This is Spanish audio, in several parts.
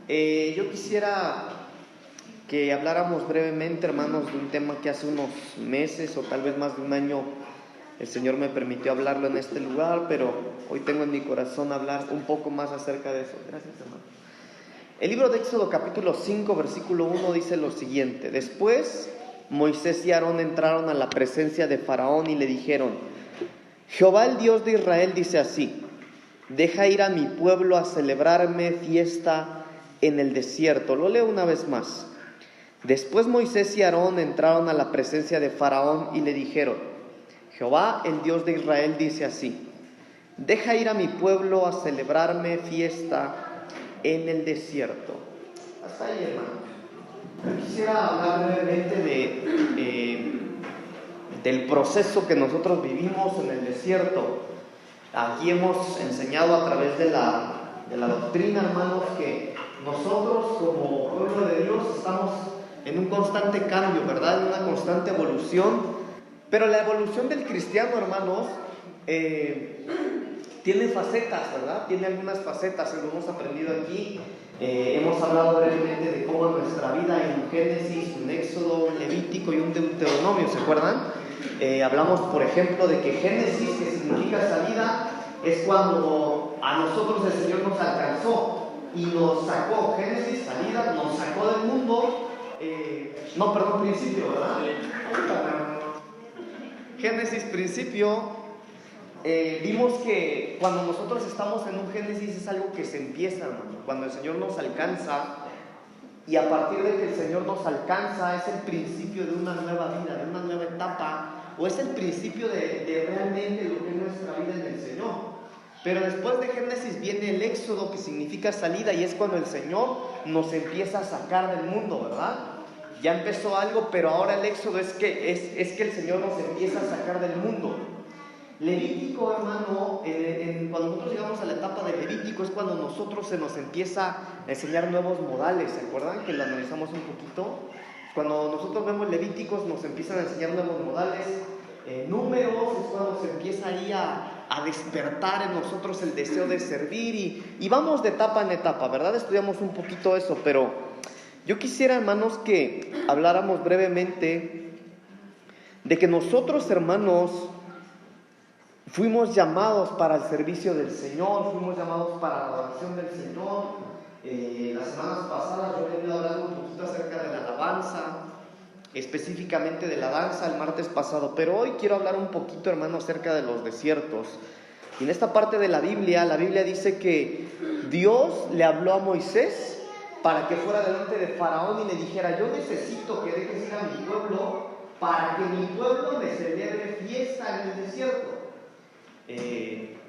Yo quisiera que habláramos brevemente, hermanos, de un tema que hace unos meses o tal vez más de un año el Señor me permitió hablarlo en este lugar, pero hoy tengo en mi corazón hablar un poco más acerca de eso. Gracias, hermano. El libro de Éxodo capítulo 5, versículo 1 dice lo siguiente: Después Moisés y Aarón entraron a la presencia de Faraón y le dijeron: Jehová el Dios de Israel dice así: deja ir a mi pueblo a celebrarme fiesta en el desierto. Lo leo una vez más. Después Moisés y Aarón entraron a la presencia de Faraón y le dijeron: Jehová el Dios de Israel dice así: deja ir a mi pueblo a celebrarme fiesta en el desierto. Hasta ahí, hermano. Quisiera hablar brevemente del proceso que nosotros vivimos en el desierto. Aquí hemos enseñado a través de la doctrina, hermanos, que nosotros como pueblo de Dios estamos en un constante cambio, ¿verdad? En una constante evolución. Pero la evolución del cristiano, hermanos, tiene facetas, ¿verdad? Tiene algunas facetas, lo hemos aprendido aquí. Hemos hablado brevemente de cómo nuestra vida en un Génesis, un Éxodo, un Levítico y un Deuteronomio, ¿se acuerdan? Hablamos, por ejemplo, de que Génesis, que significa salida, es cuando a nosotros el Señor nos alcanzó y nos sacó. Génesis, salida, nos sacó del mundo. Principio, ¿verdad? Génesis, principio. Vimos que cuando nosotros estamos en un Génesis es algo que se empieza, hermano. Cuando el Señor nos alcanza, y a partir de que el Señor nos alcanza, es el principio de una nueva vida, de una nueva etapa, o es el principio de realmente lo que es nuestra vida en el Señor. Pero después de Génesis viene el Éxodo, que significa salida, y es cuando el Señor nos empieza a sacar del mundo, ¿verdad? Ya empezó algo, pero ahora el Éxodo es que el Señor nos empieza a sacar del mundo. Levítico, hermano, cuando nosotros llegamos a la etapa de Levítico es cuando nosotros se nos empieza a enseñar nuevos modales. ¿Se acuerdan que lo analizamos un poquito? Cuando nosotros vemos Levíticos nos empiezan a enseñar nuevos modales. Números es cuando se empieza ahí a despertar en nosotros el deseo de servir, y vamos de etapa en etapa, ¿verdad? Estudiamos un poquito eso, pero yo quisiera, hermanos, que habláramos brevemente de que nosotros, hermanos, fuimos llamados para el servicio del Señor, fuimos llamados para la adoración del Señor. Las semanas pasadas yo he venido hablando un poquito acerca de la alabanza, específicamente de la danza el martes pasado, pero hoy quiero hablar un poquito, hermano, acerca de los desiertos. Y en esta parte de la Biblia dice que Dios le habló a Moisés para que fuera delante de Faraón y le dijera: yo necesito que dejes ir a mi pueblo para que mi pueblo me celebre fiesta en el desierto.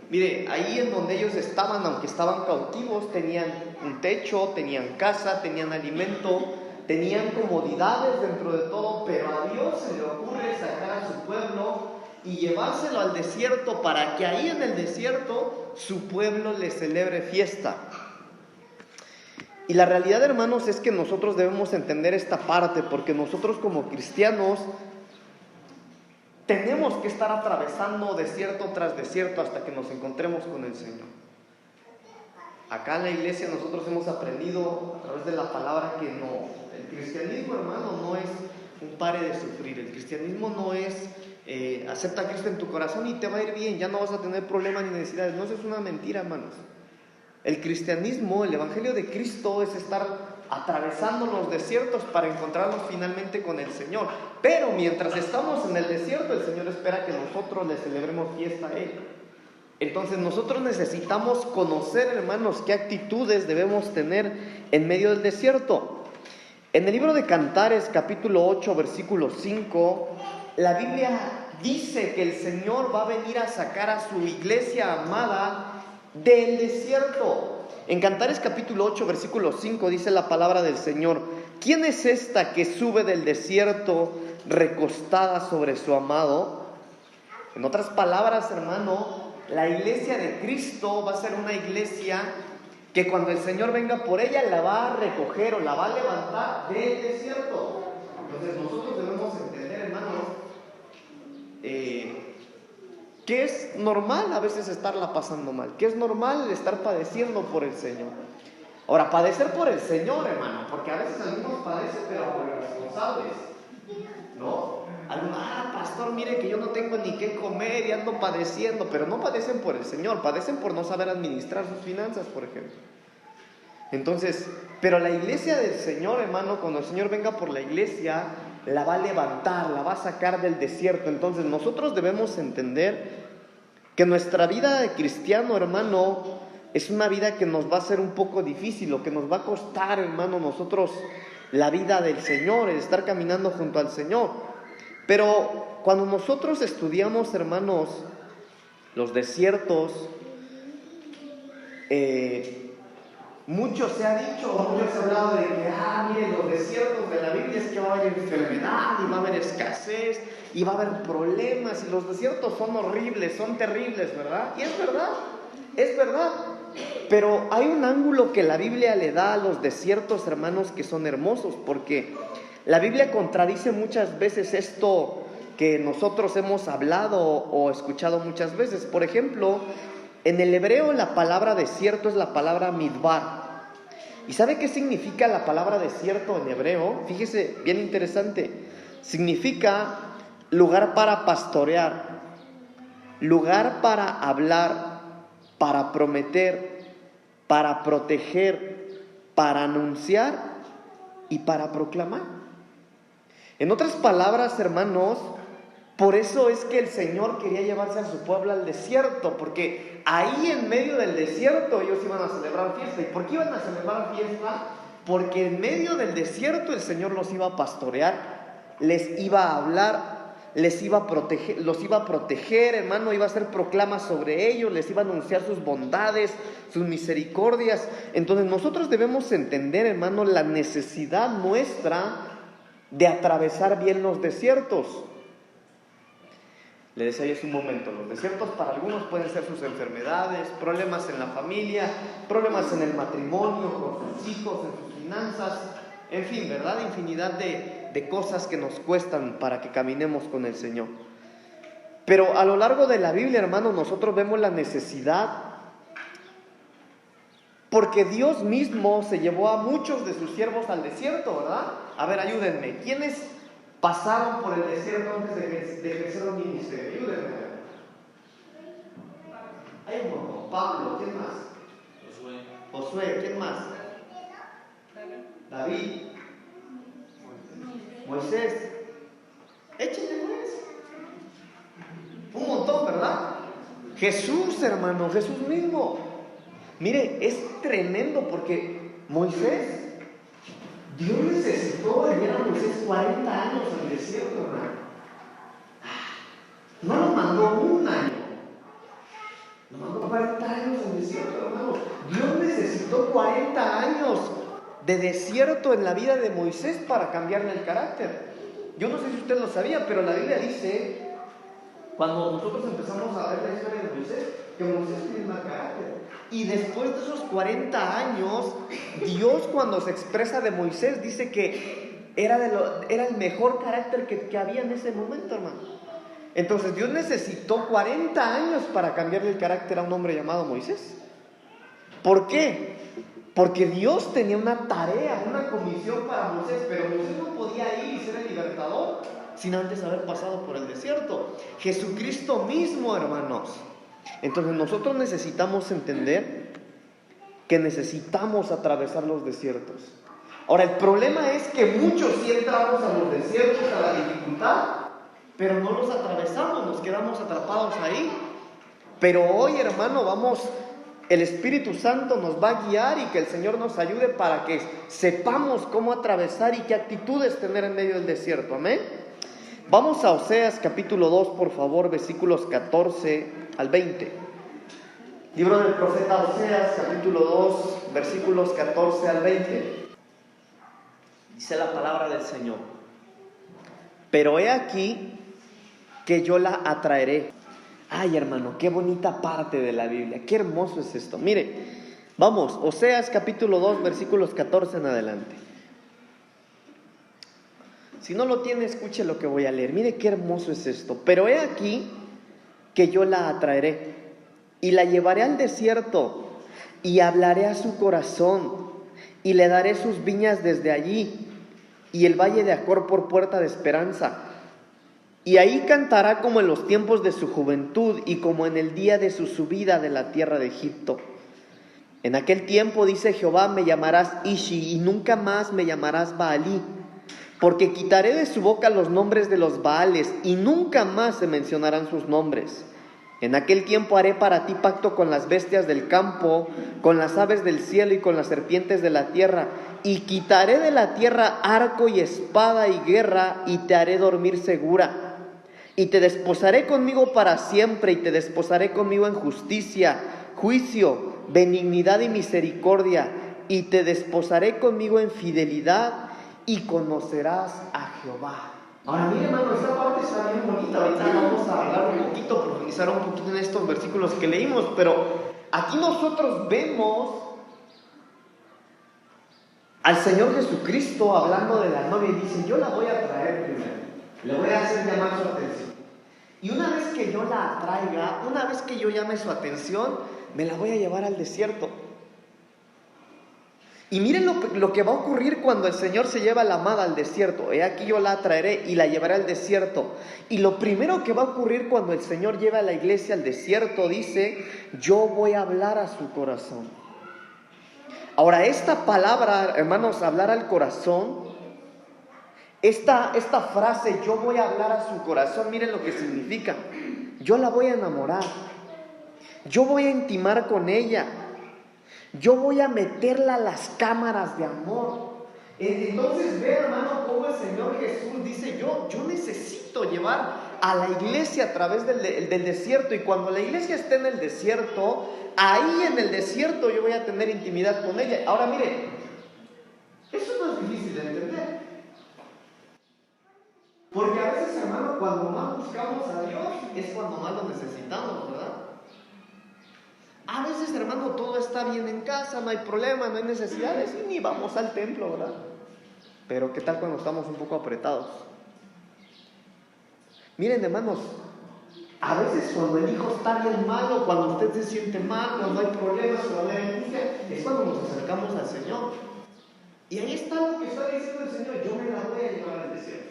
Mire, ahí en donde ellos estaban, aunque estaban cautivos, tenían un techo, tenían casa, tenían alimento, tenían comodidades dentro de todo, pero a Dios se le ocurre sacar a su pueblo y llevárselo al desierto para que ahí en el desierto su pueblo le celebre fiesta. Y la realidad, hermanos, es que nosotros debemos entender esta parte, porque nosotros como cristianos tenemos que estar atravesando desierto tras desierto hasta que nos encontremos con el Señor. Acá en la iglesia nosotros hemos aprendido a través de la palabra que no, el cristianismo, hermano, no es un pare de sufrir. El cristianismo no es acepta a Cristo en tu corazón y te va a ir bien, ya no vas a tener problemas ni necesidades. No, eso es una mentira, hermanos. El cristianismo, el evangelio de Cristo es estar atravesando los desiertos para encontrarnos finalmente con el Señor. Pero mientras estamos en el desierto, el Señor espera que nosotros le celebremos fiesta a Él. Entonces nosotros necesitamos conocer, hermanos, qué actitudes debemos tener en medio del desierto. En el libro de Cantares, capítulo 8, versículo 5, la Biblia dice que el Señor va a venir a sacar a su iglesia amada del desierto. En Cantares capítulo 8, versículo 5 dice la palabra del Señor: ¿quién es esta que sube del desierto recostada sobre su amado? En otras palabras, hermano, la iglesia de Cristo va a ser una iglesia que cuando el Señor venga por ella la va a recoger o la va a levantar del desierto. Entonces nosotros debemos entender, hermanos, que es normal a veces estarla pasando mal, que es normal estar padeciendo por el Señor. Ahora, padecer por el Señor, hermano, porque a veces algunos padecen, pero por irresponsables, ¿no? Algunos, pastor, mire que yo no tengo ni qué comer y ando padeciendo, pero no padecen por el Señor, padecen por no saber administrar sus finanzas, por ejemplo. Entonces, pero la iglesia del Señor, hermano, cuando el Señor venga por la iglesia, la va a levantar, la va a sacar del desierto. Entonces, nosotros debemos entender que nuestra vida de cristiano, hermano, es una vida que nos va a ser un poco difícil, o que nos va a costar, hermano, nosotros la vida del Señor, el estar caminando junto al Señor. Pero cuando nosotros estudiamos, hermanos, los desiertos, mucho se ha dicho, mucho se ha hablado de que, miren, los desiertos de la Biblia es que va a haber enfermedad, y va a haber escasez, y va a haber problemas, y los desiertos son horribles, son terribles, ¿verdad? Y es verdad. Pero hay un ángulo que la Biblia le da a los desiertos, hermanos, que son hermosos, porque la Biblia contradice muchas veces esto que nosotros hemos hablado o escuchado muchas veces. Por ejemplo, en el hebreo la palabra desierto es la palabra midbar. ¿Y sabe qué significa la palabra desierto en hebreo? Fíjese, bien interesante. Significa lugar para pastorear, lugar para hablar, para prometer, para proteger, para anunciar y para proclamar. En otras palabras, hermanos, por eso es que el Señor quería llevarse a su pueblo al desierto, porque ahí en medio del desierto ellos iban a celebrar fiesta. ¿Y por qué iban a celebrar fiesta? Porque en medio del desierto el Señor los iba a pastorear, les iba a hablar, les iba a proteger, los iba a proteger, hermano, iba a hacer proclamas sobre ellos, les iba a anunciar sus bondades, sus misericordias. Entonces nosotros debemos entender, hermano, la necesidad nuestra de atravesar bien los desiertos. Le decía yo hace un momento, los desiertos para algunos pueden ser sus enfermedades, problemas en la familia, problemas en el matrimonio, con sus hijos, en sus finanzas, en fin, ¿verdad? Infinidad de cosas que nos cuestan para que caminemos con el Señor. Pero a lo largo de la Biblia, hermano, nosotros vemos la necesidad, porque Dios mismo se llevó a muchos de sus siervos al desierto, ¿verdad? A ver, ayúdenme, ¿quiénes pasaron por el desierto antes de ejercer un ministerio? Ayúdenme. Hay un montón. Pablo, ¿quién más? Josué, ¿quién más? David, Moisés. Échenle pues. Un montón, ¿verdad? Jesús, hermano, Jesús mismo. Mire, es tremendo porque Moisés, Dios necesitó enviar a Moisés 40 años al desierto, hermano. No lo mandó un año, lo mandó 40 años al desierto, hermano. Dios necesitó 40 años de desierto en la vida de Moisés para cambiarle el carácter. Yo no sé si usted lo sabía, pero la Biblia dice, cuando nosotros empezamos a ver la historia de Moisés, que Moisés tenía mal carácter. Y después de esos 40 años, Dios, cuando se expresa de Moisés, dice que era el mejor carácter que había en ese momento, hermano. Entonces Dios necesitó 40 años para cambiarle el carácter a un hombre llamado Moisés. ¿Por qué? Porque Dios tenía una tarea, una comisión para Moisés, pero Moisés no podía ir y ser el libertador sin antes haber pasado por el desierto. Jesucristo mismo, hermanos. Entonces nosotros necesitamos entender que necesitamos atravesar los desiertos. Ahora, el problema es que muchos sí entramos a los desiertos, a la dificultad, pero no los atravesamos, nos quedamos atrapados ahí. Pero hoy, hermano, el Espíritu Santo nos va a guiar y que el Señor nos ayude para que sepamos cómo atravesar y qué actitudes tener en medio del desierto. Amén. Vamos a Oseas capítulo 2, por favor, versículos 14 al 20. Libro del profeta Oseas, capítulo 2, versículos 14 al 20. Dice la palabra del Señor: pero he aquí que yo la atraeré. Ay, hermano, qué bonita parte de la Biblia, qué hermoso es esto. Mire, vamos, Oseas capítulo 2, versículos 14 en adelante. Si no lo tiene, escuche lo que voy a leer. Mire qué hermoso es esto. Pero he aquí que yo la atraeré y la llevaré al desierto y hablaré a su corazón y le daré sus viñas desde allí, y el valle de Acor por puerta de esperanza. Y ahí cantará como en los tiempos de su juventud y como en el día de su subida de la tierra de Egipto. En aquel tiempo, dice Jehová, me llamarás Ishi, y nunca más me llamarás Baalí, porque quitaré de su boca los nombres de los Baales, y nunca más se mencionarán sus nombres. En aquel tiempo haré para ti pacto con las bestias del campo, con las aves del cielo y con las serpientes de la tierra, y quitaré de la tierra arco y espada y guerra, y te haré dormir segura. Y te desposaré conmigo para siempre, y te desposaré conmigo en justicia, juicio, benignidad y misericordia, y te desposaré conmigo en fidelidad, y conocerás a Jehová. Ahora mire, hermano, esta parte está bien bonita. Ahorita vamos a hablar un poquito, profundizar un poquito en estos versículos que leímos, pero aquí nosotros vemos al Señor Jesucristo hablando de la novia y dice: yo la voy a traer primero, le voy a hacer llamar su atención. Y una vez que yo la atraiga, una vez que yo llame su atención, me la voy a llevar al desierto. Y miren lo que va a ocurrir cuando el Señor se lleva a la amada al desierto. He aquí yo la traeré y la llevaré al desierto. Y lo primero que va a ocurrir cuando el Señor lleva a la iglesia al desierto, dice: yo voy a hablar a su corazón. Ahora, esta palabra, hermanos, hablar al corazón, esta frase, yo voy a hablar a su corazón, miren lo que significa. Yo la voy a enamorar, yo voy a intimar con ella, yo voy a meterla a las cámaras de amor. Entonces ve, hermano, cómo el Señor Jesús dice: yo necesito llevar a la iglesia a través del desierto. Y cuando la iglesia esté en el desierto, ahí en el desierto yo voy a tener intimidad con ella. Ahora mire, eso no es difícil de entender, porque a veces, hermano, cuando más buscamos a Dios es cuando más lo necesitamos, ¿verdad? A veces, hermano, todo está bien en casa, no hay problema, no hay necesidades, y ni vamos al templo, ¿verdad? Pero ¿qué tal cuando estamos un poco apretados? Miren, hermanos, a veces cuando el hijo está bien malo, cuando usted se siente mal, cuando hay problemas, cuando hay angustia, es cuando nos acercamos al Señor. Y ahí está lo que está diciendo el Señor: yo me la voy a llevar al desierto.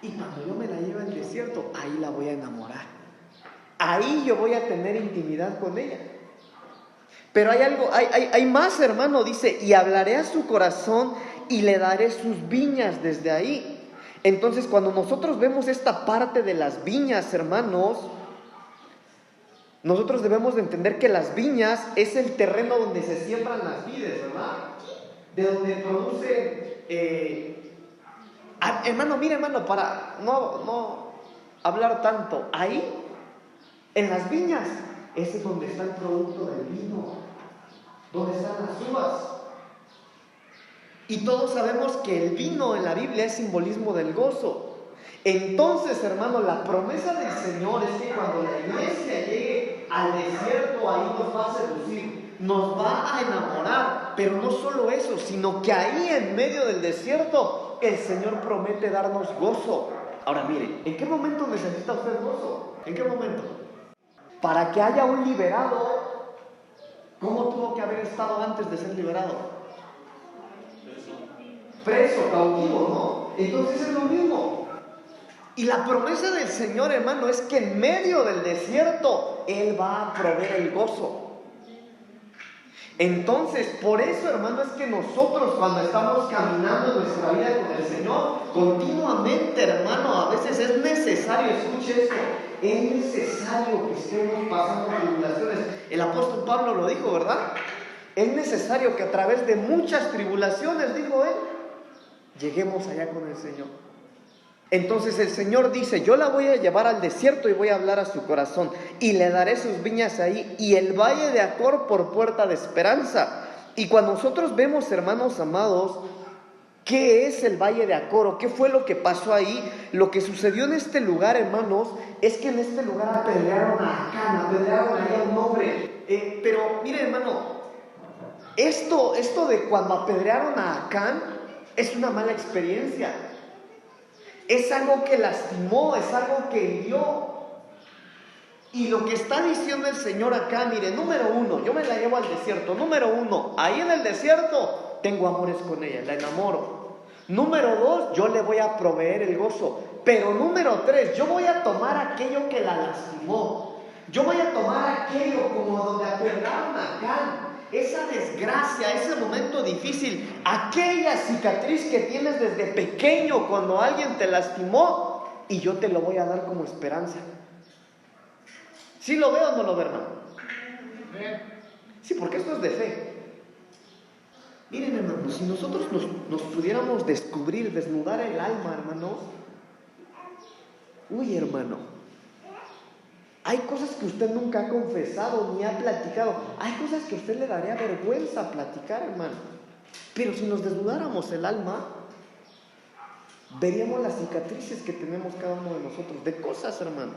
Y cuando yo me la lleve al desierto, ahí la voy a enamorar. Ahí yo voy a tener intimidad con ella. Pero hay algo, hay más, hermano, dice: y hablaré a su corazón y le daré sus viñas desde ahí. Entonces, cuando nosotros vemos esta parte de las viñas, hermanos, nosotros debemos de entender que las viñas es el terreno donde se siembran las vides, ¿verdad? De donde produce... hermano, mire, hermano, para no hablar tanto, ahí, en las viñas, ese es donde está el producto del vino, donde están las uvas. Y todos sabemos que el vino en la Biblia es simbolismo del gozo. Entonces, hermano, la promesa del Señor es que cuando la iglesia llegue al desierto, ahí nos va a seducir, nos va a enamorar. Pero no solo eso, sino que ahí en medio del desierto el Señor promete darnos gozo. Ahora mire, ¿en qué momento necesita usted gozo? ¿En qué momento? Para que haya un liberado, ¿cómo tuvo que haber estado antes de ser liberado? Preso, cautivo, ¿no? Entonces es lo mismo. Y la promesa del Señor, hermano, es que en medio del desierto Él va a proveer el gozo. Entonces, por eso, hermano, es que nosotros cuando estamos caminando nuestra vida con el Señor, continuamente, hermano, a veces es necesario, escuche esto, es necesario que estemos pasando tribulaciones. El apóstol Pablo lo dijo, ¿verdad? Es necesario que a través de muchas tribulaciones, dijo él, lleguemos allá con el Señor. Entonces el Señor dice: yo la voy a llevar al desierto y voy a hablar a su corazón, y le daré sus viñas ahí, y el valle de Acor por puerta de esperanza. Y cuando nosotros vemos, hermanos amados, ¿qué es el valle de Acor? ¿O qué fue lo que pasó ahí? Lo que sucedió en este lugar, hermanos, es que en este lugar apedrearon a Acán, apedrearon ahí a un hombre. Pero mire, hermano, esto de cuando apedrearon a Acán es una mala experiencia. Es algo que lastimó, es algo que hirió. Y lo que está diciendo el Señor acá, mire, número uno, yo me la llevo al desierto. Número uno, ahí en el desierto tengo amores con ella, la enamoro. Número dos, yo le voy a proveer el gozo. Pero número tres, yo voy a tomar aquello que la lastimó. Yo voy a tomar aquello como donde aperlaron a Acán, esa desgracia, ese momento difícil, aquella cicatriz que tienes desde pequeño cuando alguien te lastimó, y yo te lo voy a dar como esperanza. ¿Sí lo veo o no lo veo, hermano? Sí, porque esto es de fe. Miren, hermanos, si nosotros nos pudiéramos descubrir, desnudar el alma, hermanos. Uy, hermano, hay cosas que usted nunca ha confesado ni ha platicado. Hay cosas que a usted le daría vergüenza platicar, hermano. Pero si nos desnudáramos el alma, veríamos las cicatrices que tenemos cada uno de nosotros, de cosas, hermano,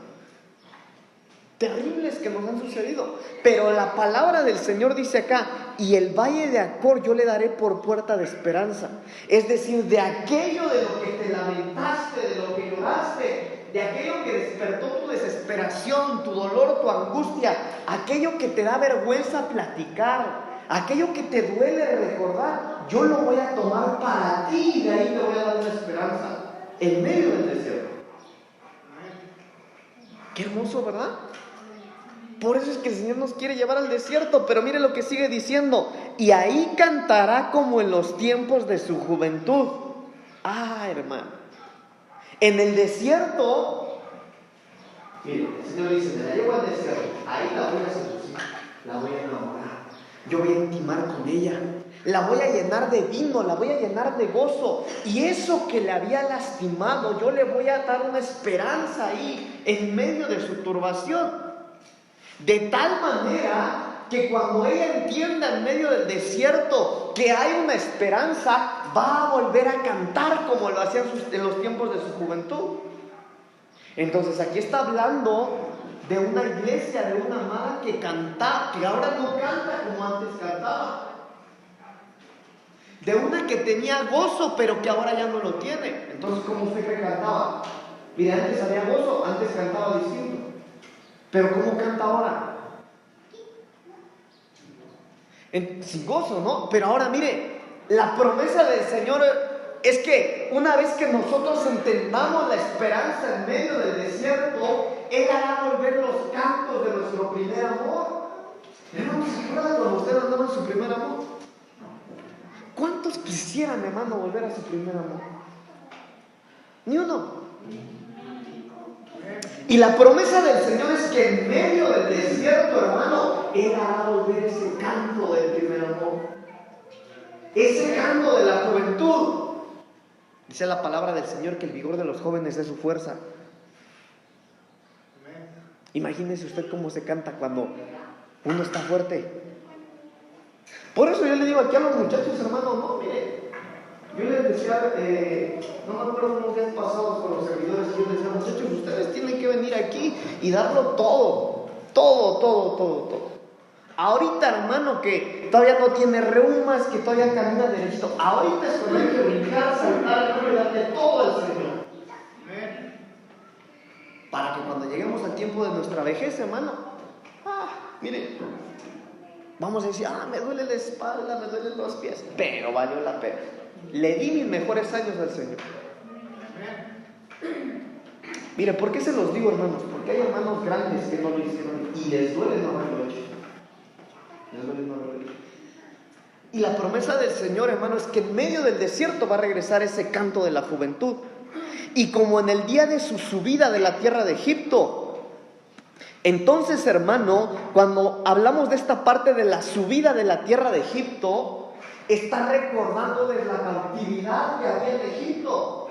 terribles que nos han sucedido. Pero la palabra del Señor dice acá: y el valle de Acor yo le daré por puerta de esperanza. Es decir, de aquello de lo que te lamentaste, de lo que lloraste, de aquello que despertó tu desesperación, tu dolor, tu angustia, aquello que te da vergüenza platicar, aquello que te duele recordar, yo lo voy a tomar para ti y de ahí te voy a dar una esperanza en medio del desierto. Qué hermoso, ¿verdad? Por eso es que el Señor nos quiere llevar al desierto. Pero mire lo que sigue diciendo: y ahí cantará como en los tiempos de su juventud. Ah, hermano, en el desierto, mire, el Señor dice: me la llevo al desierto, ahí la voy a seducir, la voy a enamorar, yo voy a intimar con ella, la voy a llenar de vino, la voy a llenar de gozo. Y eso que le había lastimado, yo le voy a dar una esperanza ahí en medio de su turbación. De tal manera que cuando ella entienda en medio del desierto que hay una esperanza, va a volver a cantar como lo hacía en los tiempos de su juventud. Entonces aquí está hablando de una iglesia, de una amada que canta, que ahora no canta como antes cantaba. De una que tenía gozo, pero que ahora ya no lo tiene. Entonces, ¿cómo fue que cantaba? Mira, antes había gozo, antes cantaba distinto. Pero ¿cómo canta ahora? Sin gozo, ¿no? Pero ahora mire, la promesa del Señor es que una vez que nosotros entendamos la esperanza en medio del desierto, Él hará volver los cantos de nuestro primer amor. Hermano, ¿se acuerdan cuando usted andaba en su primer amor? ¿Cuántos quisieran, hermano, volver a su primer amor? Ni uno. Y la promesa del Señor es que en medio del desierto, hermano, Él hará volver ese canto del primer amor, ese canto de la juventud. Dice la palabra del Señor que el vigor de los jóvenes es su fuerza. Imagínese usted cómo se canta cuando uno está fuerte. Por eso yo le digo aquí a los muchachos, hermano, no, mire, yo les decía, no me acuerdo unos días pasados con los servidores, yo les decía: muchachos, ustedes tienen que venir aquí y darlo todo. Ahorita, hermano, que todavía no tiene reumas, que todavía camina derechito, ahorita es cuando hay que brincar, saltar, y darle todo al Señor. Para que cuando lleguemos al tiempo de nuestra vejez, hermano, mire, vamos a decir: me duele la espalda, me duelen los pies, pero valió la pena. Le di mis mejores años al Señor. Mire, ¿por qué se los digo, hermanos? Porque hay hermanos grandes que no lo hicieron y les duele no haberlo hecho. Y la promesa del Señor, hermano, es que en medio del desierto va a regresar ese canto de la juventud. Y como en el día de su subida de la tierra de Egipto. Entonces, hermano, cuando hablamos de esta parte de la subida de la tierra de Egipto, está recordándoles la cautividad que había en Egipto.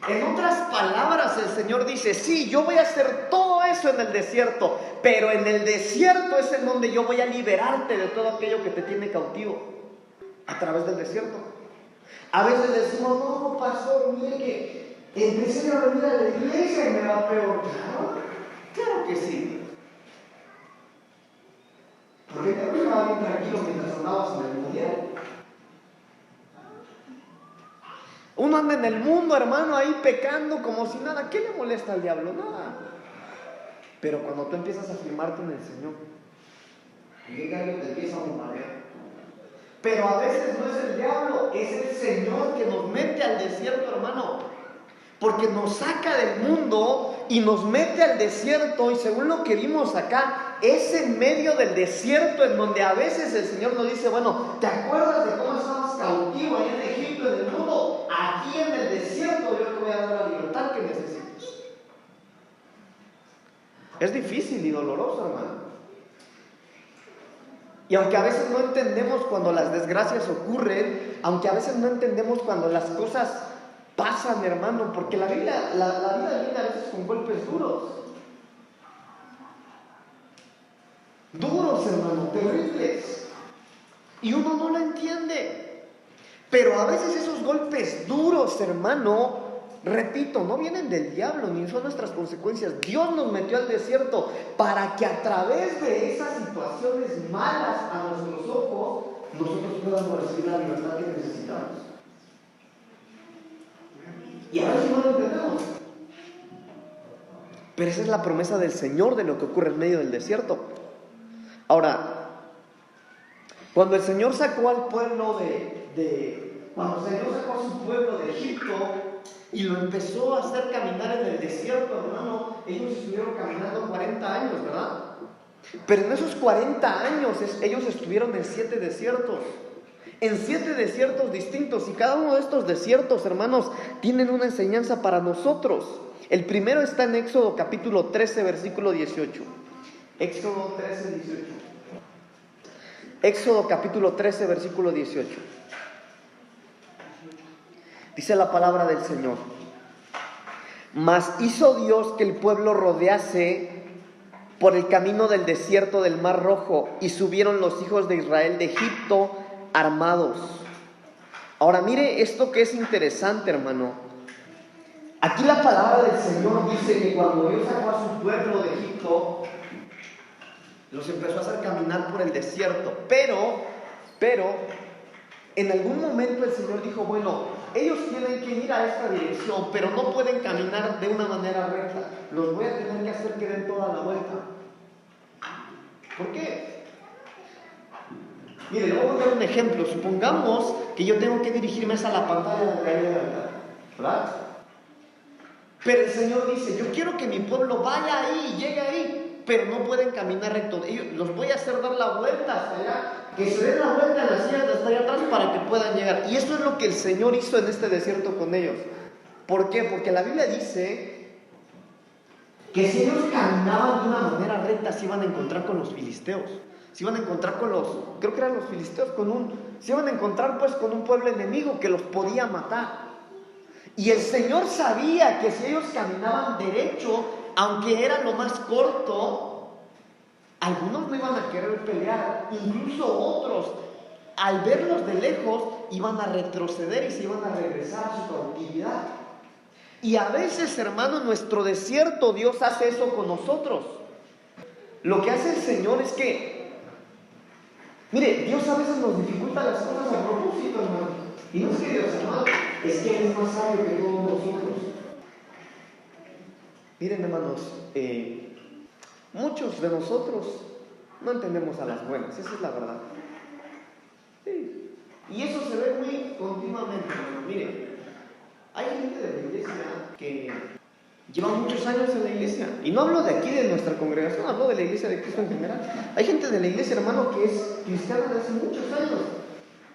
En otras palabras, el Señor dice: sí, yo voy a hacer todo eso en el desierto, pero en el desierto es en donde yo voy a liberarte de todo aquello que te tiene cautivo, a través del desierto. A veces decimos: no, pastor, mire que empecé a venir a la iglesia y me va peor. Claro que sí. Porque te estaba bien tranquilo mientras andabas en el mundial. Uno anda en el mundo, hermano, ahí pecando como si nada. ¿Qué le molesta al diablo? Nada. Pero cuando tú empiezas a afirmarte en el Señor, llega algo que te empieza a bombardear. Pero a veces no es el diablo, es el Señor que nos mete al desierto, hermano. Porque nos saca del mundo y nos mete al desierto. Y según lo que vimos acá, es en medio del desierto en donde a veces el Señor nos dice: bueno, ¿te acuerdas de cómo estabas cautivo allá en Egipto, en el mundo? Aquí en el desierto yo te voy a dar la libertad que necesitas. Es difícil y doloroso, hermano. Y aunque a veces no entendemos cuando las desgracias ocurren, aunque a veces no entendemos cuando las cosas pasan, hermano, porque la vida viene a veces con golpes duros. Duros, hermano, terribles. Y uno no lo entiende. Pero a veces esos golpes duros, hermano, repito, no vienen del diablo, ni son nuestras consecuencias. Dios nos metió al desierto para que a través de esas situaciones malas a nuestros ojos, nosotros podamos recibir la libertad que necesitamos. Y a veces no lo entendemos. Pero esa es la promesa del Señor de lo que ocurre en medio del desierto. Ahora, cuando el Señor sacó al pueblo cuando el Señor sacó a su pueblo de Egipto y lo empezó a hacer caminar en el desierto, hermano, ellos estuvieron caminando 40 años, ¿verdad? Pero en esos 40 años ellos estuvieron en 7 desiertos. En 7 desiertos distintos, y cada uno de estos desiertos, hermanos, tienen una enseñanza para nosotros. El primero está en Éxodo capítulo 13, versículo 18. Éxodo 13, 18. Éxodo capítulo 13, versículo 18. Dice la palabra del Señor: mas hizo Dios que el pueblo rodease por el camino del desierto del Mar Rojo, y subieron los hijos de Israel de Egipto armados. Ahora mire esto que es interesante, hermano. Aquí la palabra del Señor dice que cuando Dios sacó a su pueblo de Egipto, los empezó a hacer caminar por el desierto. Pero en algún momento el Señor dijo: bueno, ellos tienen que ir a esta dirección, pero no pueden caminar de una manera recta. Los voy a tener que hacer que den toda la vuelta. ¿Por qué? Mire, le voy a poner un ejemplo. Supongamos que yo tengo que dirigirme hacia la pantalla de la calle de acá, ¿verdad? Pero el Señor dice: yo quiero que mi pueblo vaya ahí, llegue ahí, pero no pueden caminar recto. Los voy a hacer dar la vuelta hasta allá, que se den la vuelta en las sillas de hasta allá atrás para que puedan llegar. Y eso es lo que el Señor hizo en este desierto con ellos. ¿Por qué? Porque la Biblia dice que si ellos caminaban de una manera recta, se iban a encontrar con los filisteos. Se iban a encontrar con creo que eran los filisteos, se iban a encontrar pues con un pueblo enemigo que los podía matar. Y el Señor sabía que si ellos caminaban derecho, aunque era lo más corto, algunos no iban a querer pelear, incluso otros, al verlos de lejos, iban a retroceder y se iban a regresar a su cautividad. Y a veces, hermano, en nuestro desierto Dios hace eso con nosotros. Lo que hace el Señor es que, mire, Dios a veces nos dificulta las cosas a propósito, hermano. Y no es que Dios, hermano, es que Él es más sabio que todos nosotros. Miren, hermanos, muchos de nosotros no entendemos a las buenas, esa es la verdad. Sí. Y eso se ve muy continuamente, hermano. Miren, hay gente de la iglesia que lleva muchos años en la iglesia. Y no hablo de aquí, de nuestra congregación, hablo de la iglesia de Cristo en general. Hay gente de la iglesia, hermano, que es cristiana desde hace muchos años,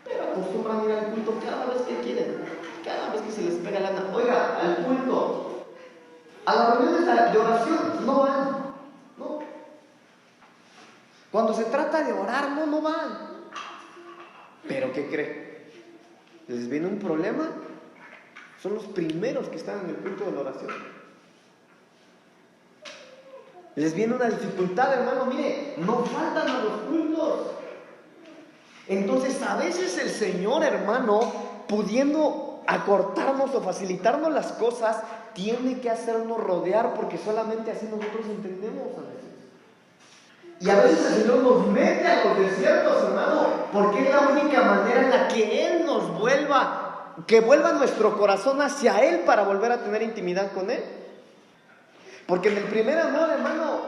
pero acostumbran a ir al culto cada vez que quieren, cada vez que se les pega la gana. Oiga, al culto, a las reuniones de oración, no van, no. Cuando se trata de orar, no van. Pero ¿qué cree? ¿Les viene un problema? Son los primeros que están en el culto de la oración. Les viene una dificultad, hermano, mire, no faltan a los cultos. Entonces, a veces el Señor, hermano, pudiendo acortarnos o facilitarnos las cosas, tiene que hacernos rodear, porque solamente así nosotros entendemos a veces. Y a veces el Señor nos mete a los desiertos, hermano, porque es la única manera en la que Él nos vuelva nuestro corazón hacia Él para volver a tener intimidad con Él. Porque en el primer amor, hermano,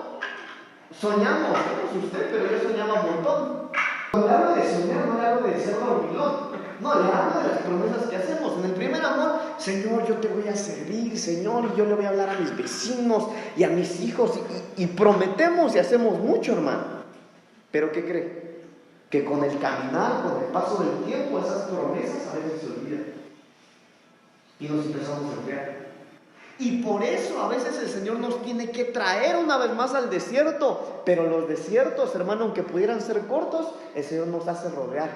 soñamos, no sé usted, pero yo soñaba un montón. Cuando le hablo de soñar, no le hablo de ser dormilón. No, le hablo de las promesas que hacemos. En el primer amor, Señor, yo te voy a servir, Señor, y yo le voy a hablar a mis vecinos y a mis hijos. Y prometemos y hacemos mucho, hermano. ¿Pero qué cree? Que con el caminar, con el paso del tiempo, esas promesas a veces se olvidan. Y nos empezamos a enfriar. Y por eso a veces el Señor nos tiene que traer una vez más al desierto. Pero los desiertos, hermano, aunque pudieran ser cortos, el Señor nos hace rodear.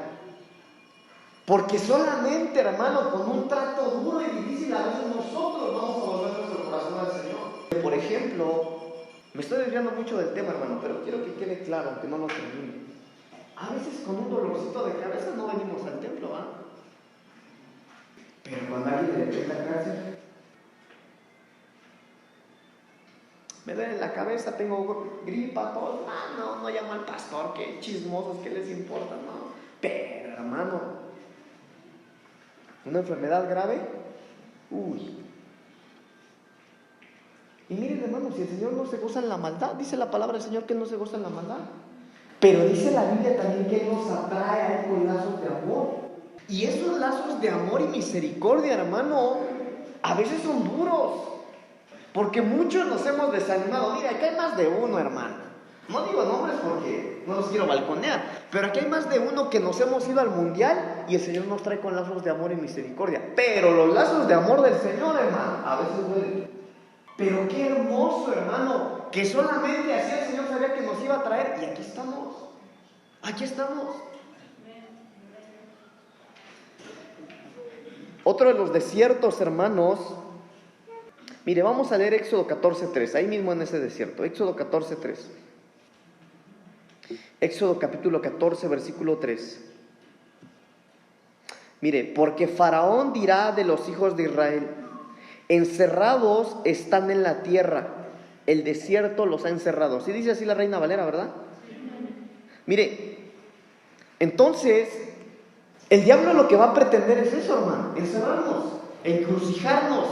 Porque solamente, hermano, con un trato duro y difícil, a veces nosotros vamos a volver nuestro corazón al Señor. Por ejemplo, me estoy desviando mucho del tema, hermano, pero quiero que quede claro, aunque no lo termine. A veces con un dolorcito de cabeza no venimos al templo, ¿ah? Pero cuando alguien le pega cáncer, me duele la cabeza, tengo gripa, todo. No llamo al pastor, que chismosos, ¿qué les importa? No. Pero, hermano, una enfermedad grave, uy. Y miren, hermano, si el Señor no se goza en la maldad, dice la palabra del Señor que Él no se goza en la maldad. Pero dice la Biblia también que Él nos atrae a Él con lazos de amor. Y esos lazos de amor y misericordia, hermano, a veces son duros. Porque muchos nos hemos desanimado. Mira, aquí hay más de uno, hermano. No digo nombres porque no los quiero balconear, pero aquí hay más de uno que nos hemos ido al mundial y el Señor nos trae con lazos de amor y misericordia. Pero los lazos de amor del Señor, hermano, a veces duelen. Pero qué hermoso, hermano, que solamente así el Señor sabía que nos iba a traer. Y aquí estamos. Aquí estamos. Otro de los desiertos, hermanos. Mire, vamos a leer Éxodo 14:3, ahí mismo en ese desierto. Éxodo 14:3. Éxodo capítulo 14, versículo 3. Mire, porque Faraón dirá de los hijos de Israel: encerrados están en la tierra, el desierto los ha encerrado. ¿Sí dice así la Reina Valera, verdad? Mire, entonces, el diablo lo que va a pretender es eso, hermano: encerrarnos, encrucijarnos.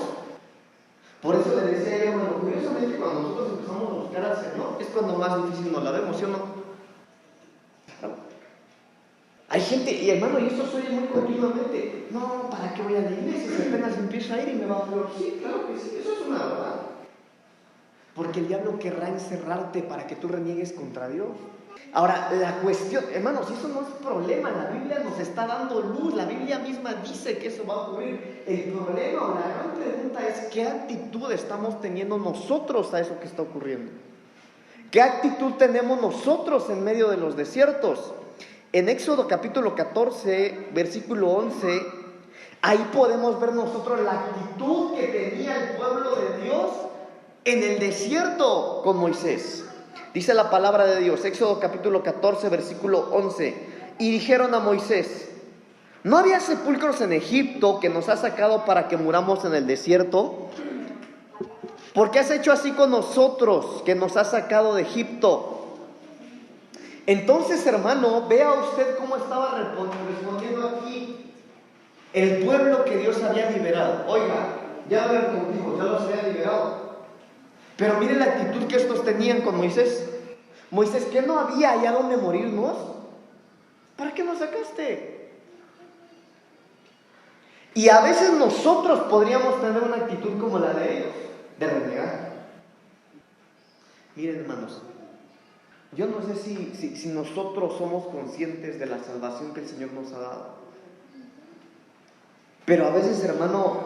Por eso le decía yo, hermano, curiosamente cuando nosotros empezamos a buscar al Señor, es cuando más difícil nos la vemos, ¿sí o no? Hay gente, y hermano, y esto suele muy continuamente: no, ¿para qué voy a la iglesia si apenas empiezo a ir y me va a peor? Sí, claro que sí, eso es una verdad. Porque el diablo querrá encerrarte para que tú reniegues contra Dios. Ahora, la cuestión, hermanos, eso no es problema, la Biblia nos está dando luz, la Biblia misma dice que eso va a ocurrir. El problema o la gran pregunta es: ¿qué actitud estamos teniendo nosotros a eso que está ocurriendo? ¿Qué actitud tenemos nosotros en medio de los desiertos? En Éxodo capítulo 14, versículo 11, ahí podemos ver nosotros la actitud que tenía el pueblo de Dios en el desierto con Moisés. Dice la palabra de Dios, Éxodo capítulo 14, versículo 11. Y dijeron a Moisés: ¿no había sepulcros en Egipto que nos has sacado para que muramos en el desierto? ¿Por qué has hecho así con nosotros que nos has sacado de Egipto? Entonces, hermano, vea usted cómo estaba respondiendo aquí el pueblo que Dios había liberado. Oiga, ya habían cautivos, ya los había liberado. Pero mire la actitud que estos tenían con Moisés. Moisés, ¿qué no había allá donde morirnos? ¿Para qué nos sacaste? Y a veces nosotros podríamos tener una actitud como la de ellos, de renegar. Miren, hermanos, yo no sé si nosotros somos conscientes de la salvación que el Señor nos ha dado. Pero a veces, hermano,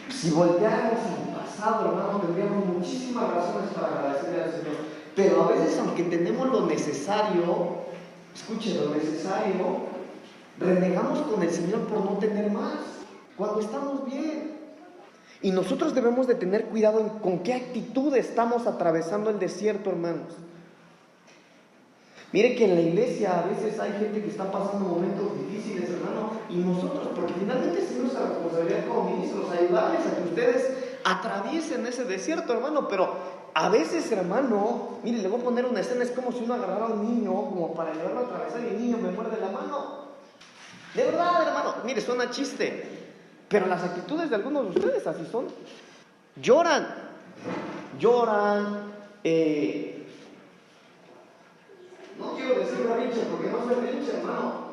si volteáramos al pasado, hermano, tendríamos muchísimas razones para agradecerle al Señor. Pero a veces, aunque tenemos lo necesario, escuchen, lo necesario, renegamos con el Señor por no tener más, cuando estamos bien. Y nosotros debemos de tener cuidado en con qué actitud estamos atravesando el desierto, hermanos. Mire que en la iglesia a veces hay gente que está pasando momentos difíciles, hermano, y nosotros, porque finalmente es nuestra responsabilidad como ministros, ayudarles a que ustedes atraviesen ese desierto, hermano. Pero a veces, hermano, mire, le voy a poner una escena: es como si uno agarrara a un niño como para llevarlo a atravesar y el niño me muerde la mano. De verdad, hermano, mire, suena chiste, pero las actitudes de algunos de ustedes así son. Lloran lloran, no quiero decir berrinche porque no soy berrinche, hermano.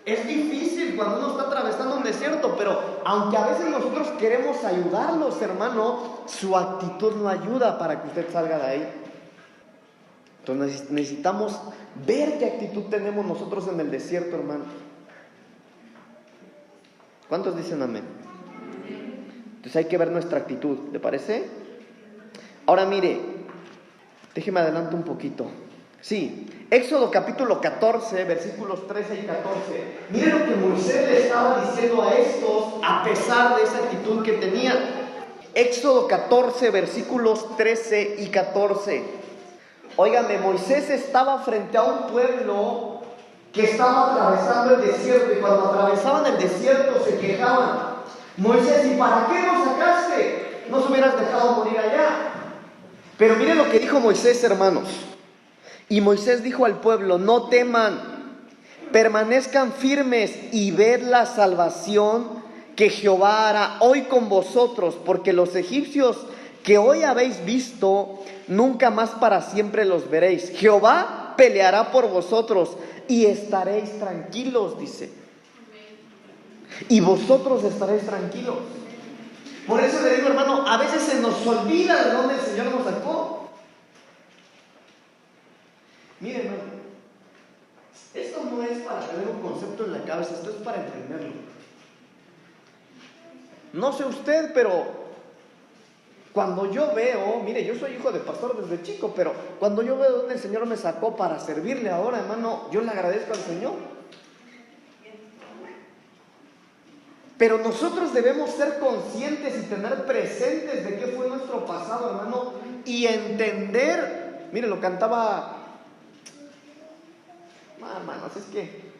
Es difícil cuando uno está atravesando un desierto, pero aunque a veces nosotros queremos ayudarlos, hermano, su actitud no ayuda para que usted salga de ahí. Entonces necesitamos ver qué actitud tenemos nosotros en el desierto, hermano. ¿Cuántos dicen amén? Entonces hay que ver nuestra actitud, ¿le parece? Ahora mire, déjeme adelanto un poquito. Sí, Éxodo capítulo 14, versículos 13 y 14. Mire lo que Moisés le estaba diciendo a estos a pesar de esa actitud que tenían. Éxodo 14, versículos 13 y 14. Óigame, Moisés estaba frente a un pueblo que estaba atravesando el desierto, y cuando atravesaban el desierto se quejaban. Moisés, ¿y para qué nos sacaste? Nos hubieras dejado morir allá. Pero mire lo que dijo Moisés, hermanos. Y Moisés dijo al pueblo: no teman, permanezcan firmes y ved la salvación que Jehová hará hoy con vosotros, porque los egipcios que hoy habéis visto, nunca más para siempre los veréis. Jehová peleará por vosotros y estaréis tranquilos, dice. Y vosotros estaréis tranquilos. Por eso le digo, hermano, a veces se nos olvida de dónde el Señor nos sacó. Miren, hermano, esto no es para tener un concepto en la cabeza, esto es para entenderlo. No sé usted, pero cuando yo veo, mire, yo soy hijo de pastor desde chico, pero cuando yo veo dónde el Señor me sacó para servirle ahora, hermano, yo le agradezco al Señor. Pero nosotros debemos ser conscientes y tener presentes de qué fue nuestro pasado, hermano, y entender. Mire, lo cantaba, hermanos, es que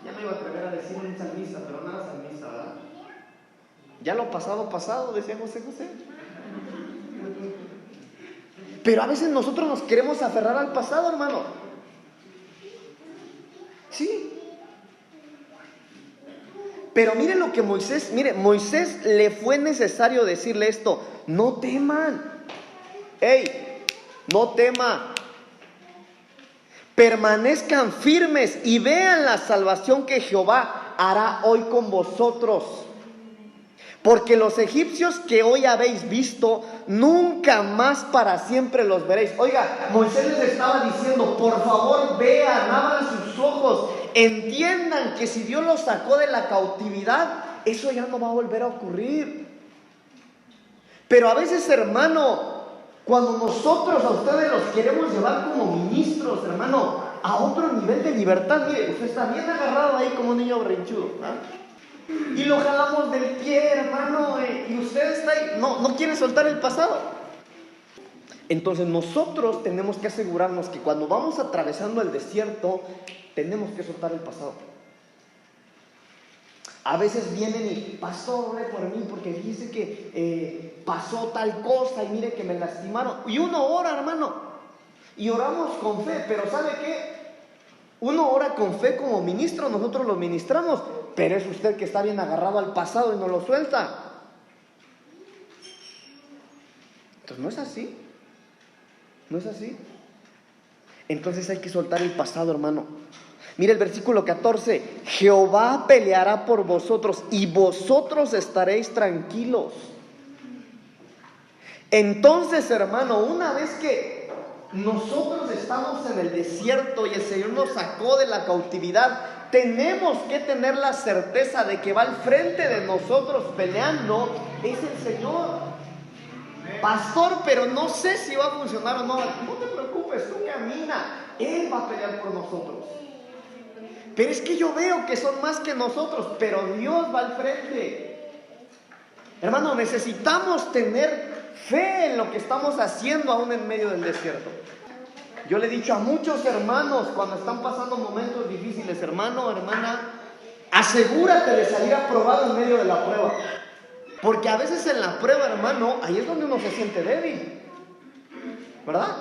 ya me iba a atrever a decir un salmista, pero no era salmista, ¿verdad? Ya lo pasado, decía José José. Pero a veces nosotros nos queremos aferrar al pasado, hermano. Sí. Pero miren lo que Moisés le fue necesario decirle esto: no teman. No teman. Permanezcan firmes y vean la salvación que Jehová hará hoy con vosotros. Porque los egipcios que hoy habéis visto, nunca más para siempre los veréis. Oiga, Moisés les estaba diciendo: por favor vean, abran sus ojos, entiendan que si Dios los sacó de la cautividad, eso ya no va a volver a ocurrir. Pero a veces, hermano, cuando nosotros a ustedes los queremos llevar como ministros, hermano, a otro nivel de libertad, mire, usted está bien agarrado ahí como un niño berrinchudo, y lo jalamos del pie, hermano, y usted está ahí, no quiere soltar el pasado. Entonces nosotros tenemos que asegurarnos que cuando vamos atravesando el desierto, tenemos que soltar el pasado. A veces vienen y: pastor, ore por mí porque dice que pasó tal cosa y mire que me lastimaron. Y uno ora, hermano, y oramos con fe, pero ¿sabe qué? Uno ora con fe como ministro, nosotros lo ministramos, pero es usted que está bien agarrado al pasado y no lo suelta. Entonces no es así. No es así. Entonces hay que soltar el pasado, hermano. Mire el versículo 14: Jehová peleará por vosotros y vosotros estaréis tranquilos. Entonces, hermano, una vez que nosotros estamos en el desierto y el Señor nos sacó de la cautividad, tenemos que tener la certeza de que va al frente de nosotros peleando es el Señor. Pastor, pero no sé si va a funcionar o no. No te preocupes, tú camina, Él va a pelear por nosotros. Pero es que yo veo que son más que nosotros, pero Dios va al frente. Hermano, necesitamos tener fe en lo que estamos haciendo aún en medio del desierto. Yo le he dicho a muchos hermanos cuando están pasando momentos difíciles: hermano, hermana, asegúrate de salir aprobado en medio de la prueba. Porque a veces en la prueba, hermano, ahí es donde uno se siente débil, ¿verdad?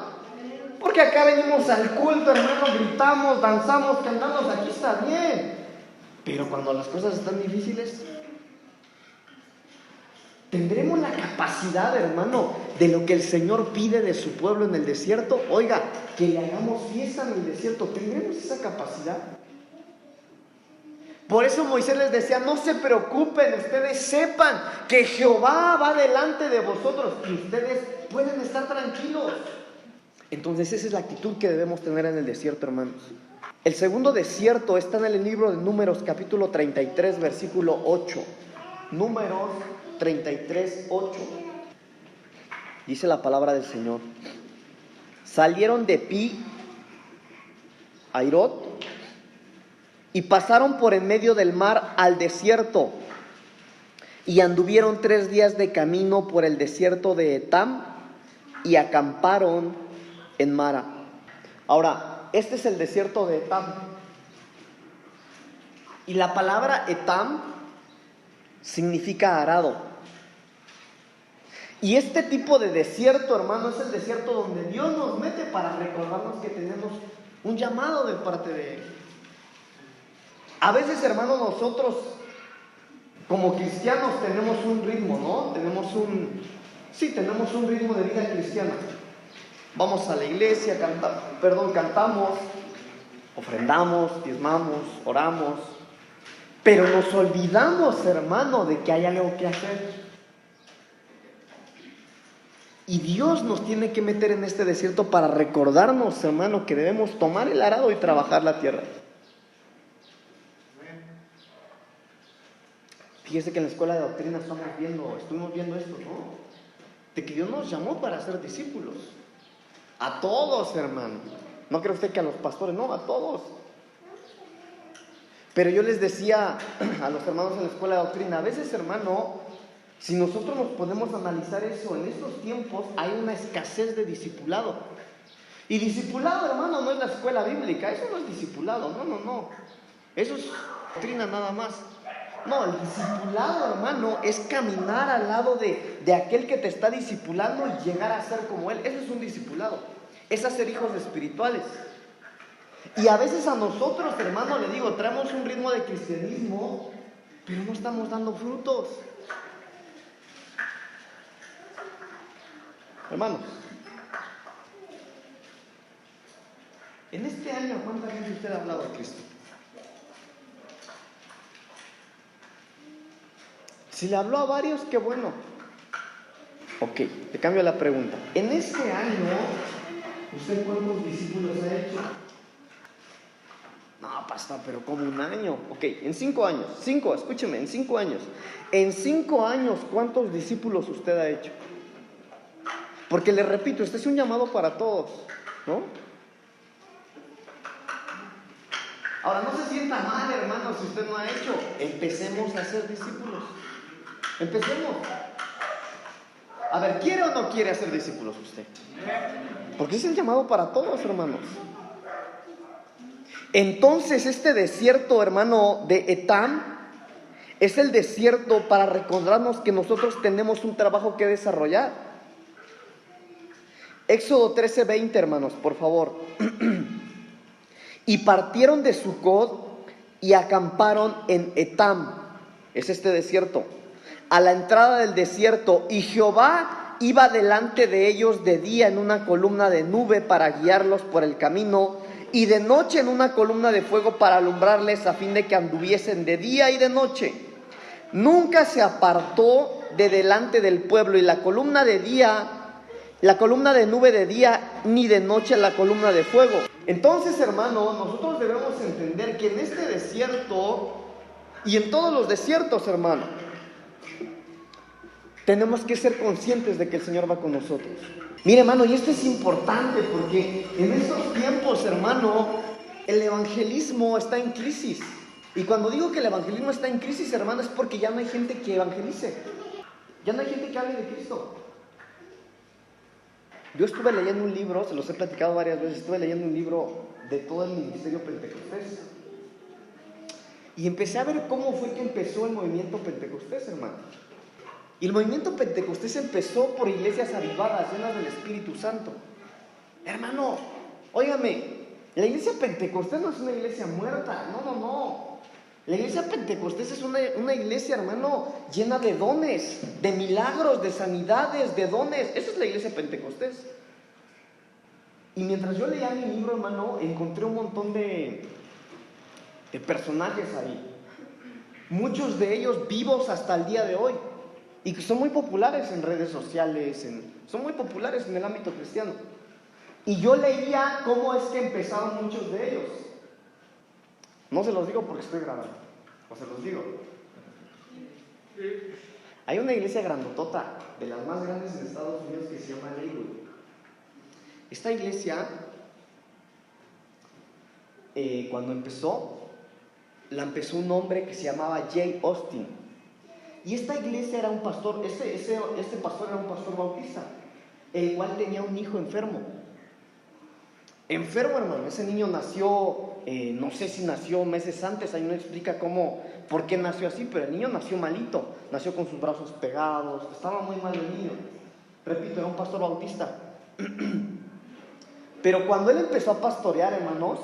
Porque acá venimos al culto, hermano, gritamos, danzamos, cantamos, aquí está bien. Pero cuando las cosas están difíciles, ¿tendremos la capacidad capacidad, hermano, de lo que el Señor pide de su pueblo en el desierto. Oiga, que le hagamos fiesta en el desierto. ¿Tendremos esa capacidad? Por eso Moisés les decía, no se preocupen, ustedes sepan que Jehová va delante de vosotros y ustedes pueden estar tranquilos. Entonces esa es la actitud que debemos tener en el desierto, hermanos. El segundo desierto está en el libro de Números, capítulo 33, versículo 8. Números 33, 8. Dice la palabra del Señor. Salieron de Pi Hairot y pasaron por en medio del mar al desierto, y anduvieron 3 días de camino por el desierto de Etam, y acamparon en Mara. Ahora, este es el desierto de Etam. Y la palabra Etam significa arado. Y este tipo de desierto, hermano, es el desierto donde Dios nos mete para recordarnos que tenemos un llamado de parte de Él. A veces, hermano, nosotros como cristianos tenemos un ritmo, ¿no? Tenemos un ritmo de vida cristiana. Vamos a la iglesia, cantamos, ofrendamos, diezmamos, oramos, pero nos olvidamos, hermano, de que hay algo que hacer. Y Dios nos tiene que meter en este desierto para recordarnos, hermano, que debemos tomar el arado y trabajar la tierra. Fíjese que en la escuela de doctrina estuvimos viendo esto, ¿no? De que Dios nos llamó para ser discípulos. A todos, hermano. No cree usted que a los pastores, no, a todos. Pero yo les decía a los hermanos en la escuela de doctrina, a veces, hermano, si nosotros nos podemos analizar eso, en estos tiempos hay una escasez de discipulado. Y discipulado, hermano, no es la escuela bíblica, eso no es discipulado, no. Eso es doctrina nada más. No, el discipulado, hermano, es caminar al lado de aquel que te está discipulando y llegar a ser como él. Eso es un discipulado, es hacer hijos espirituales. Y a veces a nosotros, hermano, le digo, traemos un ritmo de cristianismo, pero no estamos dando frutos. Hermanos, en este año, ¿cuánta gente usted ha hablado de Cristo? Si le habló a varios, qué bueno. Ok, te cambio la pregunta. En este año, ¿usted cuántos discípulos ha hecho? No, pastor, pero como un año. Ok, en 5 años. Escúcheme, en 5 años. En 5 años, ¿cuántos discípulos usted ha hecho? Porque le repito, este es un llamado para todos, ¿no? Ahora, no se sienta mal, hermano, si usted no ha hecho. Empecemos a ser discípulos. Empecemos. A ver, ¿quiere o no quiere hacer discípulos usted? Porque es el llamado para todos, hermanos. Entonces, este desierto, hermano, de Etam, es el desierto para recordarnos que nosotros tenemos un trabajo que desarrollar. Éxodo 13:20, hermanos, por favor. Y partieron de Sucot y acamparon en Etam. Es este desierto. A la entrada del desierto. Y Jehová iba delante de ellos de día en una columna de nube para guiarlos por el camino, y de noche en una columna de fuego para alumbrarles, a fin de que anduviesen de día y de noche. Nunca se apartó de delante del pueblo, y la columna de nube de día, ni de noche la columna de fuego. Entonces, hermano, nosotros debemos entender que en este desierto y en todos los desiertos, hermano, tenemos que ser conscientes de que el Señor va con nosotros. Mire, hermano, y esto es importante porque en estos tiempos, hermano, el evangelismo está en crisis. Y cuando digo que el evangelismo está en crisis, hermano, es porque ya no hay gente que evangelice. Ya no hay gente que hable de Cristo. Yo estuve leyendo un libro, se los he platicado varias veces, estuve leyendo un libro de todo el ministerio pentecostés. Y empecé a ver cómo fue que empezó el movimiento pentecostés, hermano. Y el movimiento pentecostés empezó por iglesias avivadas, llenas del Espíritu Santo. Hermano, óigame, la iglesia pentecostés no es una iglesia muerta, no. La iglesia pentecostés es una iglesia, hermano, llena de dones, de milagros, de sanidades, de dones. Esa es la iglesia pentecostés. Y mientras yo leía mi libro, hermano, encontré un montón de personajes ahí. Muchos de ellos vivos hasta el día de hoy. Y que son muy populares en redes sociales, son muy populares en el ámbito cristiano. Y yo leía cómo es que empezaron muchos de ellos. No se los digo porque estoy grabando, o se los digo. Hay una iglesia grandotota, de las más grandes en Estados Unidos, que se llama Lakewood. Esta iglesia, cuando empezó, la empezó un hombre que se llamaba Jay Austin. Y esta iglesia era un pastor, este pastor era un pastor bautista, el cual tenía un hijo enfermo. Enfermo, hermano. Ese niño nació, no sé si nació meses antes, ahí no explica por qué nació así, pero el niño nació malito, nació con sus brazos pegados, estaba muy mal el niño. Repito, era un pastor bautista. Pero cuando él empezó a pastorear, hermanos,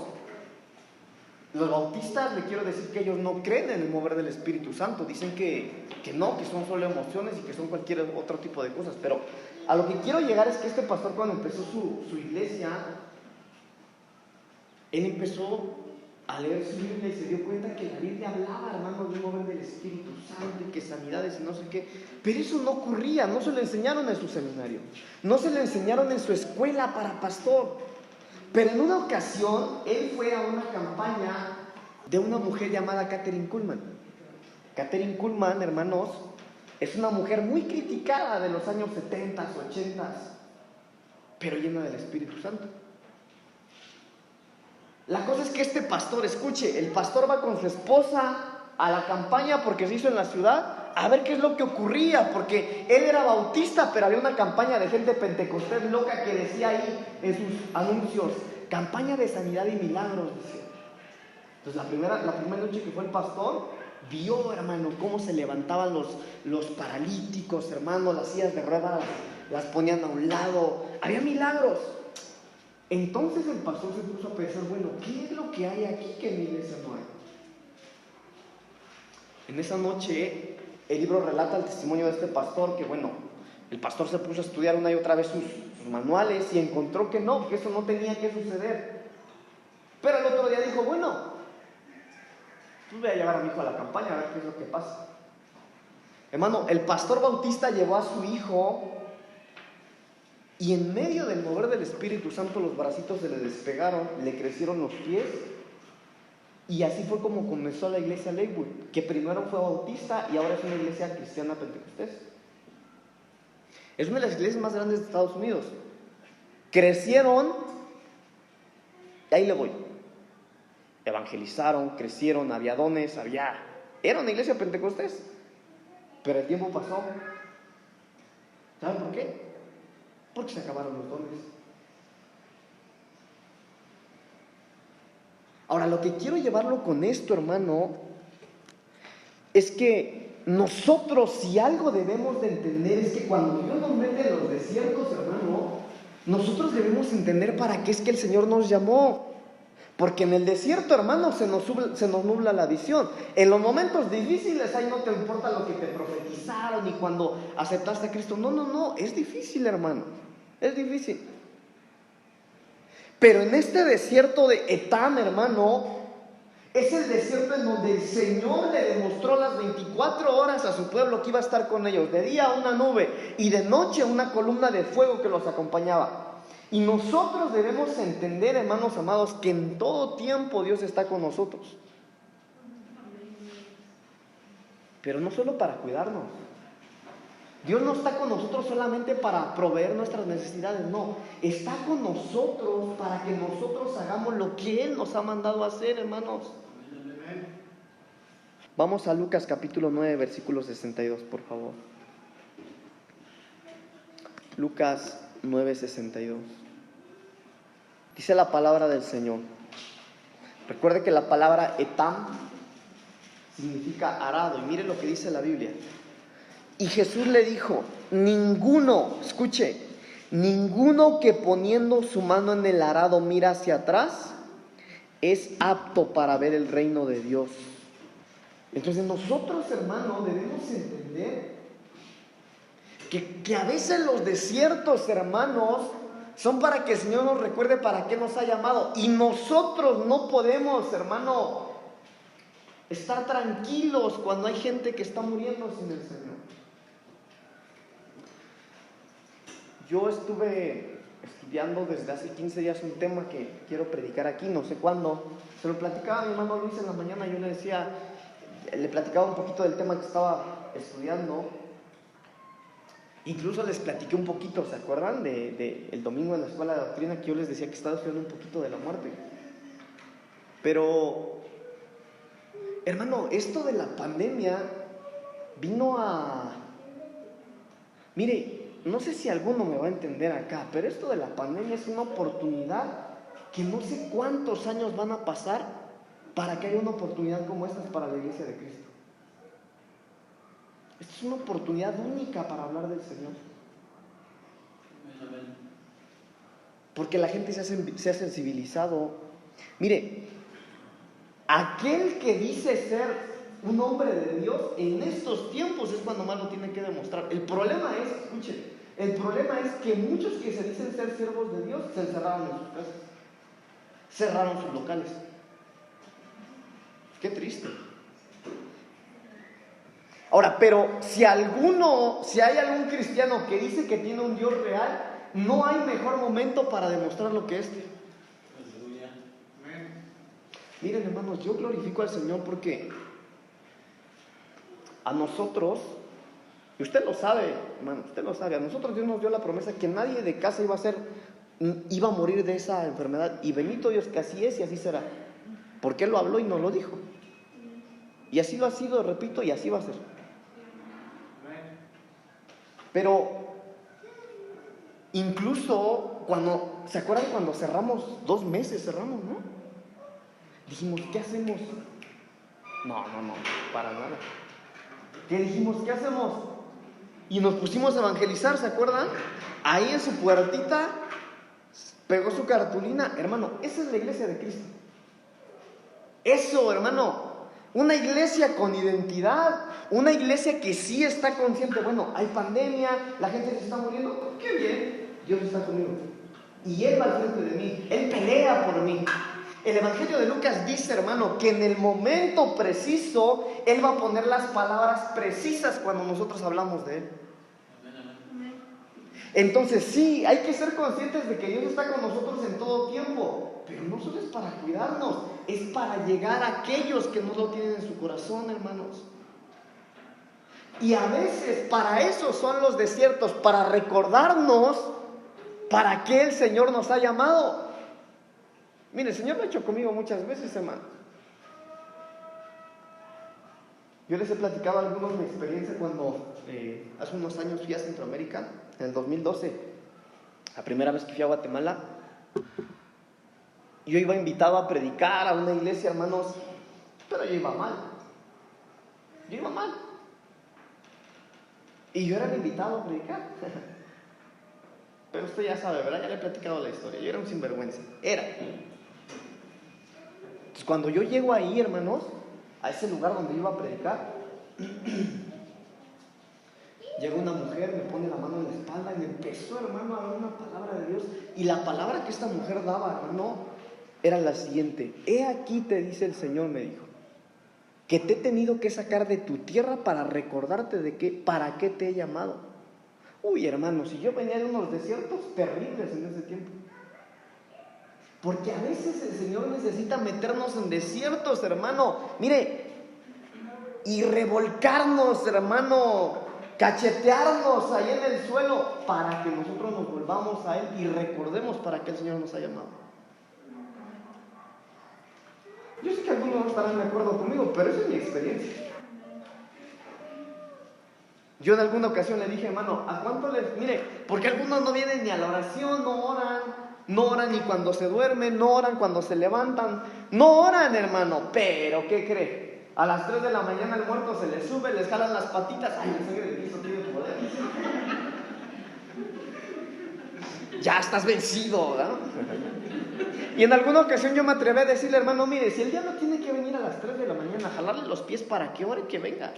los bautistas, le quiero decir que ellos no creen en el mover del Espíritu Santo. Dicen que no, que son solo emociones y que son cualquier otro tipo de cosas. Pero a lo que quiero llegar es que este pastor, cuando empezó su iglesia, él empezó a leer su Biblia y se dio cuenta que la Biblia hablaba, hermano, de un mover del Espíritu Santo y que sanidades y no sé qué. Pero eso no ocurría, no se lo enseñaron en su seminario, no se lo enseñaron en su escuela para pastor. Pero en una ocasión, él fue a una campaña de una mujer llamada Kathryn Kuhlman. Kathryn Kuhlman, hermanos, es una mujer muy criticada de los años 70, 80, pero llena del Espíritu Santo. La cosa es que este pastor, escuche, el pastor va con su esposa a la campaña porque se hizo en la ciudad a ver qué es lo que ocurría, porque él era bautista, pero había una campaña de gente pentecostés loca que decía ahí en sus anuncios, campaña de sanidad y milagros, decía. Entonces la primera noche que fue el pastor, vio, hermano, cómo se levantaban los paralíticos, hermano, las sillas de ruedas las ponían a un lado, había milagros. Entonces el pastor se puso a pensar, bueno, ¿qué es lo que hay aquí que en mi iglesia no hay? En esa noche, el libro relata el testimonio de este pastor, que bueno, el pastor se puso a estudiar una y otra vez sus manuales y encontró que no, que eso no tenía que suceder. Pero el otro día dijo, bueno, pues voy a llevar a mi hijo a la campaña a ver qué es lo que pasa. Hermano, el pastor bautista llevó a su hijo y en medio del mover del Espíritu Santo los bracitos se le despegaron, le crecieron los pies. Y así fue como comenzó la iglesia Lakewood, que primero fue bautista y ahora es una iglesia cristiana pentecostés. Es una de las iglesias más grandes de Estados Unidos. Crecieron, y ahí le voy. Evangelizaron, crecieron, había dones, era una iglesia pentecostés. Pero el tiempo pasó. ¿Saben por qué? Porque se acabaron los dones. Ahora, lo que quiero llevarlo con esto, hermano, es que nosotros, si algo debemos de entender, es que cuando Dios nos mete en los desiertos, hermano, nosotros debemos entender para qué es que el Señor nos llamó. Porque en el desierto, hermano, se nos nubla la visión. En los momentos difíciles, ahí no te importa lo que te profetizaron y cuando aceptaste a Cristo. No, es difícil, hermano, es difícil. Pero en este desierto de Etam, hermano, es el desierto en donde el Señor le demostró las 24 horas a su pueblo que iba a estar con ellos. De día una nube y de noche una columna de fuego que los acompañaba. Y nosotros debemos entender, hermanos amados, que en todo tiempo Dios está con nosotros. Pero no solo para cuidarnos. Dios no está con nosotros solamente para proveer nuestras necesidades, no. Está con nosotros para que nosotros hagamos lo que Él nos ha mandado a hacer, hermanos. Vamos a Lucas capítulo 9, versículo 62, por favor. Lucas 9, 62. Dice la palabra del Señor. Recuerde que la palabra Etam significa arado. Y mire lo que dice la Biblia. Y Jesús le dijo, ninguno que poniendo su mano en el arado mira hacia atrás, es apto para ver el reino de Dios. Entonces nosotros, hermanos, debemos entender que a veces los desiertos, hermanos, son para que el Señor nos recuerde para qué nos ha llamado. Y nosotros no podemos, hermano, estar tranquilos cuando hay gente que está muriendo sin el Señor. Yo estuve estudiando desde hace 15 días un tema que quiero predicar aquí, no sé cuándo. Se lo platicaba a mi hermano Luis en la mañana. Yo le platicaba un poquito del tema que estaba estudiando. Incluso les platiqué un poquito, ¿se acuerdan? El domingo en la escuela de doctrina, que yo les decía que estaba estudiando un poquito de la muerte. Pero, hermano, esto de la pandemia vino a... Mire, no sé si alguno me va a entender acá, pero esto de la pandemia es una oportunidad que no sé cuántos años van a pasar para que haya una oportunidad como esta para la iglesia de Cristo. Esta es una oportunidad única para hablar del Señor. Porque la gente se ha sensibilizado. Mire, aquel que dice ser un hombre de Dios en estos tiempos es cuando más lo tiene que demostrar. El problema es, escuchen, el problema es que muchos que se dicen ser siervos de Dios se encerraron en sus casas, cerraron sus locales. Qué triste. Ahora, pero si hay algún cristiano que dice que tiene un Dios real, no hay mejor momento para demostrar lo que este. Miren, hermanos, yo glorifico al Señor porque a nosotros, y usted lo sabe, hermano, usted lo sabe, a nosotros Dios nos dio la promesa que nadie de casa iba a morir de esa enfermedad, y bendito Dios que así es y así será, porque Él lo habló y nos lo dijo, y así lo ha sido, repito, y así va a ser. Pero incluso ¿se acuerdan cuando cerramos 2 meses? Cerramos, ¿no? Dijimos, ¿qué hacemos? No, para nada. ¿Qué dijimos? ¿Qué hacemos? Y nos pusimos a evangelizar, ¿se acuerdan? Ahí en su puertita pegó su cartulina. Hermano, esa es la iglesia de Cristo. Eso, hermano, una iglesia con identidad, una iglesia que sí está consciente. Bueno, hay pandemia, la gente se está muriendo. ¡Qué bien! Dios está conmigo. Y Él va al frente de mí, Él pelea por mí. El Evangelio de Lucas dice, hermano, que en el momento preciso Él va a poner las palabras precisas cuando nosotros hablamos de Él. Entonces sí, hay que ser conscientes de que Dios está con nosotros en todo tiempo, pero no solo es para cuidarnos, es para llegar a aquellos que no lo tienen en su corazón, hermanos. Y a veces para eso son los desiertos, para recordarnos para qué el Señor nos ha llamado. Mire, el Señor lo ha hecho conmigo muchas veces, hermano. Yo les he platicado a algunos mi experiencia cuando hace unos años fui a Centroamérica, en el 2012, la primera vez que fui a Guatemala. Yo iba invitado a predicar a una iglesia, hermanos, pero yo iba mal. Y yo era el invitado a predicar. Pero usted ya sabe, ¿verdad? Ya le he platicado la historia. Yo era un sinvergüenza. Entonces, cuando yo llego ahí, hermanos, a ese lugar donde iba a predicar, llega una mujer, me pone la mano en la espalda y me empezó, hermano, a dar una palabra de Dios. Y la palabra que esta mujer daba, hermano, era la siguiente: he aquí te dice el Señor, me dijo, que te he tenido que sacar de tu tierra para recordarte para qué te he llamado. Uy, hermano, si yo venía de unos desiertos terribles en ese tiempo. Porque a veces el Señor necesita meternos en desiertos, hermano. Mire, y revolcarnos, hermano, cachetearnos ahí en el suelo para que nosotros nos volvamos a Él y recordemos para qué el Señor nos ha llamado. Yo sé que algunos no estarán de acuerdo conmigo, pero esa es mi experiencia. Yo en alguna ocasión le dije, hermano, ¿a cuánto les...? Mire, porque algunos no vienen ni a la oración, no oran ni cuando se duermen, no oran cuando se levantan, no oran, hermano, pero ¿qué cree? A las 3 de la mañana el muerto se les sube, les jalan las patitas, ¡ay, la sangre de Cristo tiene poder! Ya estás vencido, ¿no? Y en alguna ocasión yo me atreví a decirle, hermano, mire, si el diablo tiene que venir a las 3 de la mañana mañana, jalarle los pies para que ore, que venga.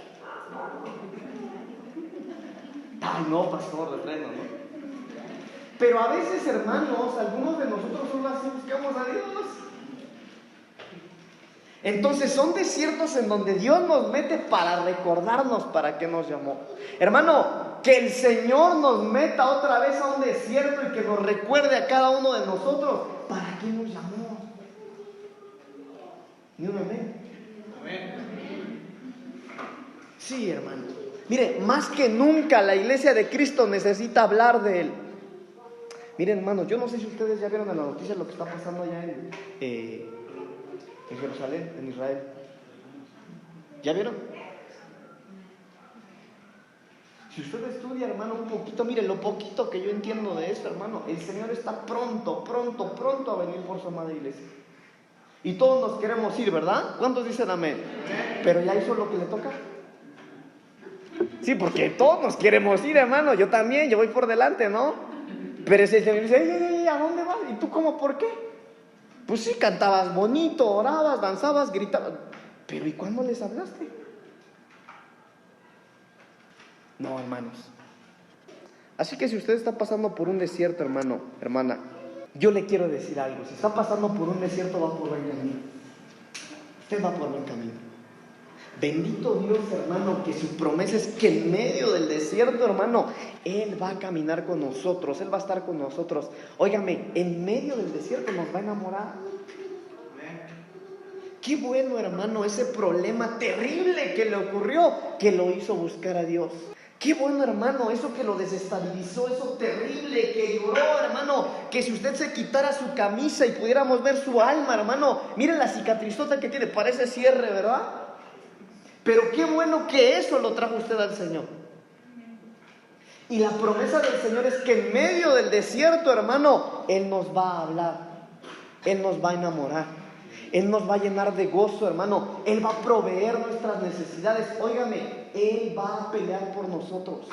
Ay, no, pastor, de freno, ¿no? Pero a veces, hermanos, algunos de nosotros solo así buscamos a Dios. Entonces son desiertos en donde Dios nos mete para recordarnos para qué nos llamó. Hermano, que el Señor nos meta otra vez a un desierto y que nos recuerde a cada uno de nosotros para qué nos llamó. ¿Ni un amén? Amén. Sí, hermano. Mire, más que nunca la iglesia de Cristo necesita hablar de Él. Miren, hermanos, yo no sé si ustedes ya vieron en las noticias lo que está pasando allá en Jerusalén, en Israel. ¿Ya vieron? Si usted estudia, hermano, un poquito, mire, lo poquito que yo entiendo de esto, hermano, el Señor está pronto a venir por su amada iglesia. Y todos nos queremos ir, ¿verdad? ¿Cuántos dicen amén? Pero ya hizo lo que le toca. Sí, porque todos nos queremos ir, hermano. Yo también, yo voy por delante, ¿no? Pero ese Señor dice, ey, ¿a dónde vas? ¿Y tú cómo, por qué? Pues sí, cantabas bonito, orabas, danzabas, gritabas. Pero ¿y cuándo les hablaste? No, hermanos. Así que si usted está pasando por un desierto, hermano, hermana, yo le quiero decir algo. Si está pasando por un desierto, va por buen camino. Usted va por buen camino. Bendito Dios, hermano, que su promesa es que en medio del desierto, hermano, Él va a caminar con nosotros, Él va a estar con nosotros. Óigame, en medio del desierto nos va a enamorar. Qué bueno, hermano, ese problema terrible que le ocurrió, que lo hizo buscar a Dios. Qué bueno, hermano, eso que lo desestabilizó, eso terrible que lloró, hermano, que si usted se quitara su camisa y pudiéramos ver su alma, hermano, miren la cicatrizota que tiene, parece cierre, ¿verdad? Pero qué bueno que eso lo trajo usted al Señor. Y la promesa del Señor es que en medio del desierto, hermano, Él nos va a hablar, Él nos va a enamorar, Él nos va a llenar de gozo, hermano. Él va a proveer nuestras necesidades. Óigame, Él va a pelear por nosotros.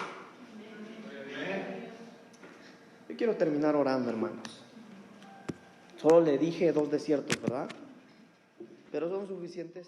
Yo quiero terminar orando, hermanos. Solo le dije 2 desiertos, ¿verdad? Pero son suficientes.